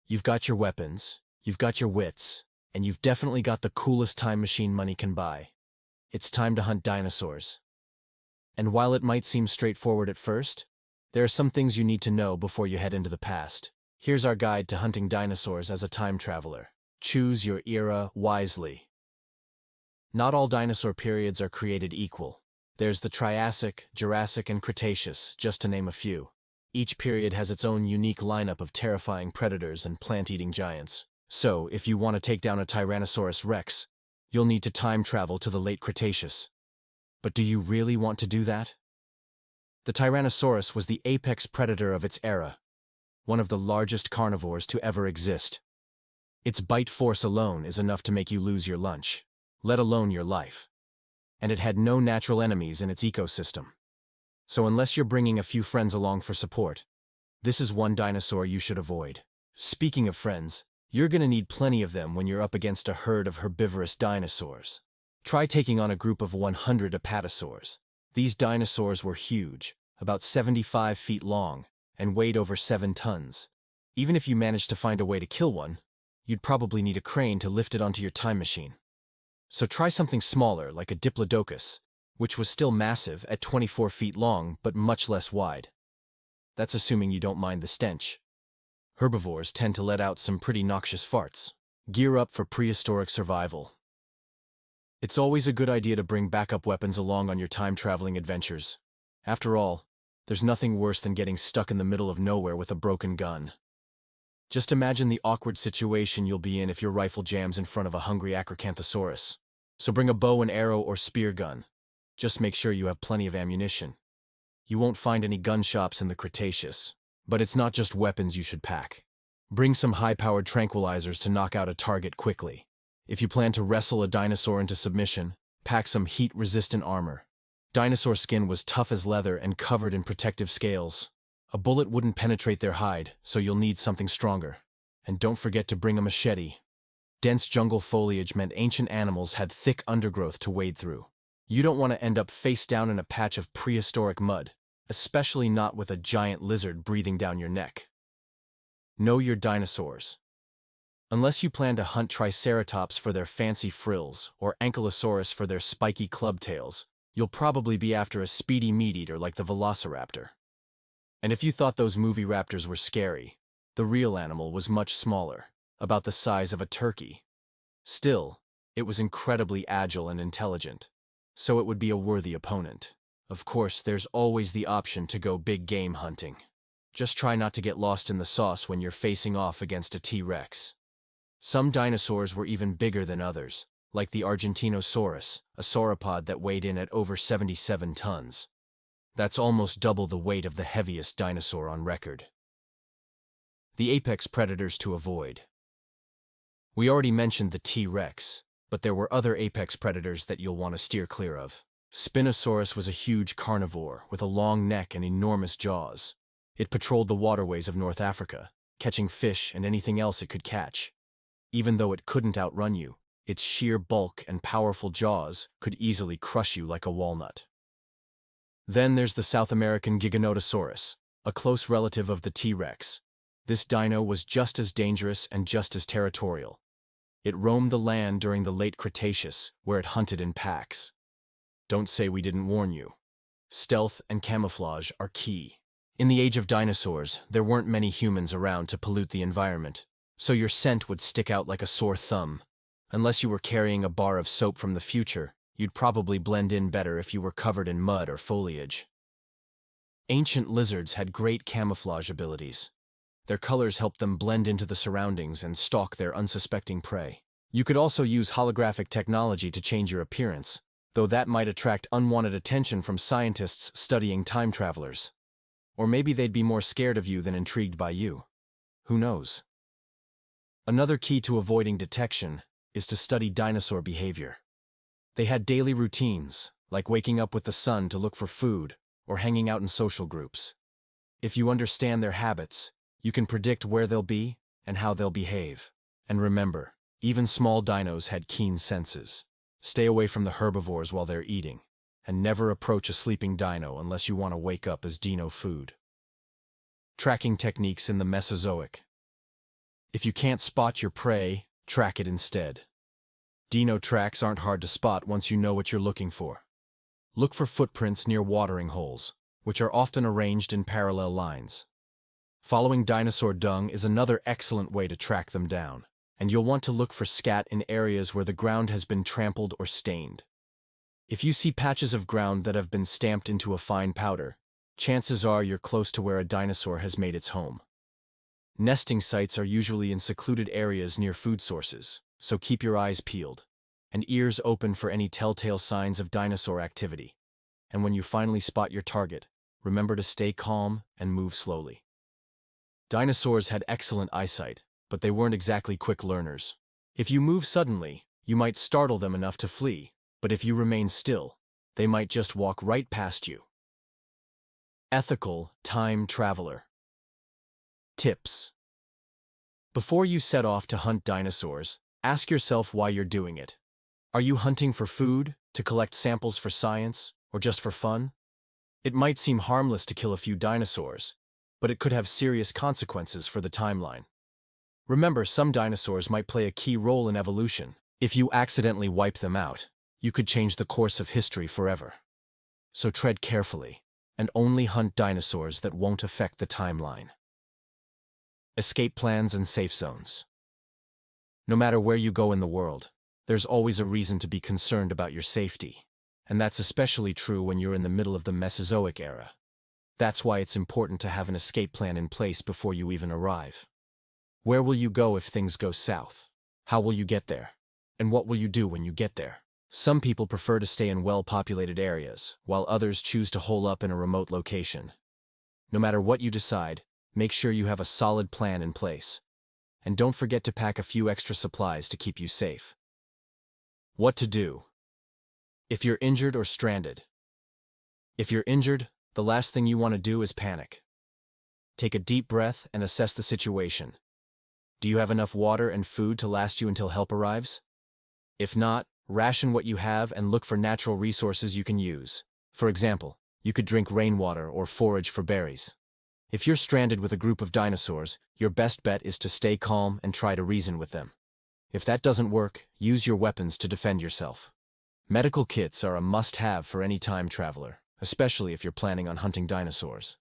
You've got your weapons, you've got your wits, and you've definitely got the coolest time machine money can buy. It's time to hunt dinosaurs. And while it might seem straightforward at first, there are some things you need to know before you head into the past. Here's our guide to hunting dinosaurs as a time traveler. Choose your era wisely. Not all dinosaur periods are created equal. There's the Triassic, Jurassic, and Cretaceous, just to name a few. Each period has its own unique lineup of terrifying predators and plant-eating giants. So, if you want to take down a Tyrannosaurus rex, you'll need to time travel to the late Cretaceous. But do you really want to do that? The Tyrannosaurus was the apex predator of its era, one of the largest carnivores to ever exist. Its bite force alone is enough to make you lose your lunch, let alone your life. And it had no natural enemies in its ecosystem. So unless you're bringing a few friends along for support, this is one dinosaur you should avoid. Speaking of friends, you're gonna need plenty of them when you're up against a herd of herbivorous dinosaurs. Try taking on a group of 100 apatosaurs. These dinosaurs were huge, about 75 feet long, and weighed over 7 tons. Even if you managed to find a way to kill one, you'd probably need a crane to lift it onto your time machine. So try something smaller, like a diplodocus, which was still massive at 24 feet long but much less wide. That's assuming you don't mind the stench. Herbivores tend to let out some pretty noxious farts. Gear up for prehistoric survival. It's always a good idea to bring backup weapons along on your time-traveling adventures. After all, there's nothing worse than getting stuck in the middle of nowhere with a broken gun. Just imagine the awkward situation you'll be in if your rifle jams in front of a hungry Acrocanthosaurus. So bring a bow and arrow or spear gun. Just make sure you have plenty of ammunition. You won't find any gun shops in the Cretaceous. But it's not just weapons you should pack. Bring some high-powered tranquilizers to knock out a target quickly. If you plan to wrestle a dinosaur into submission, pack some heat-resistant armor. Dinosaur skin was tough as leather and covered in protective scales. A bullet wouldn't penetrate their hide, so you'll need something stronger. And don't forget to bring a machete. Dense jungle foliage meant ancient animals had thick undergrowth to wade through. You don't want to end up face down in a patch of prehistoric mud, especially not with a giant lizard breathing down your neck. Know your dinosaurs. Unless you plan to hunt Triceratops for their fancy frills or Ankylosaurus for their spiky club tails, you'll probably be after a speedy meat-eater like the Velociraptor. And if you thought those movie raptors were scary, the real animal was much smaller, about the size of a turkey. Still, it was incredibly agile and intelligent, so it would be a worthy opponent. Of course, there's always the option to go big game hunting. Just try not to get lost in the sauce when you're facing off against a T-Rex. Some dinosaurs were even bigger than others, like the Argentinosaurus, a sauropod that weighed in at over 77 tons. That's almost double the weight of the heaviest dinosaur on record. The apex predators to avoid. We already mentioned the T-Rex, but there were other apex predators that you'll want to steer clear of. Spinosaurus was a huge carnivore with a long neck and enormous jaws. It patrolled the waterways of North Africa, catching fish and anything else it could catch. Even though it couldn't outrun you, its sheer bulk and powerful jaws could easily crush you like a walnut. Then there's the South American Giganotosaurus, a close relative of the T-Rex. This dino was just as dangerous and just as territorial. It roamed the land during the late Cretaceous, where it hunted in packs. Don't say we didn't warn you. Stealth and camouflage are key. In the age of dinosaurs, there weren't many humans around to pollute the environment, so your scent would stick out like a sore thumb. Unless you were carrying a bar of soap from the future, you'd probably blend in better if you were covered in mud or foliage. Ancient lizards had great camouflage abilities. Their colors helped them blend into the surroundings and stalk their unsuspecting prey. You could also use holographic technology to change your appearance, though that might attract unwanted attention from scientists studying time travelers. Or maybe they'd be more scared of you than intrigued by you. Who knows? Another key to avoiding detection is to study dinosaur behavior. They had daily routines, like waking up with the sun to look for food or hanging out in social groups. If you understand their habits, you can predict where they'll be and how they'll behave. And remember, even small dinos had keen senses. Stay away from the herbivores while they're eating, and never approach a sleeping dino unless you want to wake up as dino food. Tracking techniques in the Mesozoic. If you can't spot your prey, track it instead. Dino tracks aren't hard to spot once you know what you're looking for. Look for footprints near watering holes, which are often arranged in parallel lines. Following dinosaur dung is another excellent way to track them down, and you'll want to look for scat in areas where the ground has been trampled or stained. If you see patches of ground that have been stamped into a fine powder, chances are you're close to where a dinosaur has made its home. Nesting sites are usually in secluded areas near food sources, so keep your eyes peeled and ears open for any telltale signs of dinosaur activity. And when you finally spot your target, remember to stay calm and move slowly. Dinosaurs had excellent eyesight, but they weren't exactly quick learners. If you move suddenly, you might startle them enough to flee, but if you remain still, they might just walk right past you. Ethical time traveler. Tips. Before you set off to hunt dinosaurs, ask yourself why you're doing it. Are you hunting for food, to collect samples for science, or just for fun? It might seem harmless to kill a few dinosaurs, but it could have serious consequences for the timeline. Remember, some dinosaurs might play a key role in evolution. If you accidentally wipe them out, you could change the course of history forever. So tread carefully, and only hunt dinosaurs that won't affect the timeline. Escape plans and safe zones. No matter where you go in the world, there's always a reason to be concerned about your safety, and that's especially true when you're in the middle of the Mesozoic era. That's why it's important to have an escape plan in place before you even arrive. Where will you go if things go south? How will you get there? And what will you do when you get there? Some people prefer to stay in well-populated areas, while others choose to hole up in a remote location. No matter what you decide, make sure you have a solid plan in place. And don't forget to pack a few extra supplies to keep you safe. What to do if you're injured or stranded. If you're injured, the last thing you want to do is panic. Take a deep breath and assess the situation. Do you have enough water and food to last you until help arrives? If not, ration what you have and look for natural resources you can use. For example, you could drink rainwater or forage for berries. If you're stranded with a group of dinosaurs, your best bet is to stay calm and try to reason with them. If that doesn't work, use your weapons to defend yourself. Medical kits are a must-have for any time traveler, especially if you're planning on hunting dinosaurs.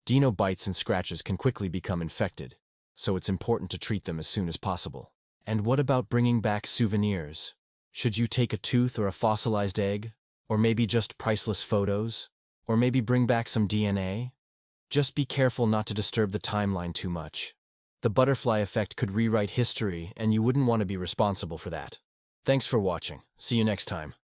Dino bites and scratches can quickly become infected, so it's important to treat them as soon as possible. And what about bringing back souvenirs? Should you take a tooth or a fossilized egg? Or maybe just priceless photos? Or maybe bring back some DNA? Just be careful not to disturb the timeline too much. The butterfly effect could rewrite history, and you wouldn't want to be responsible for that. Thanks for watching. See you next time.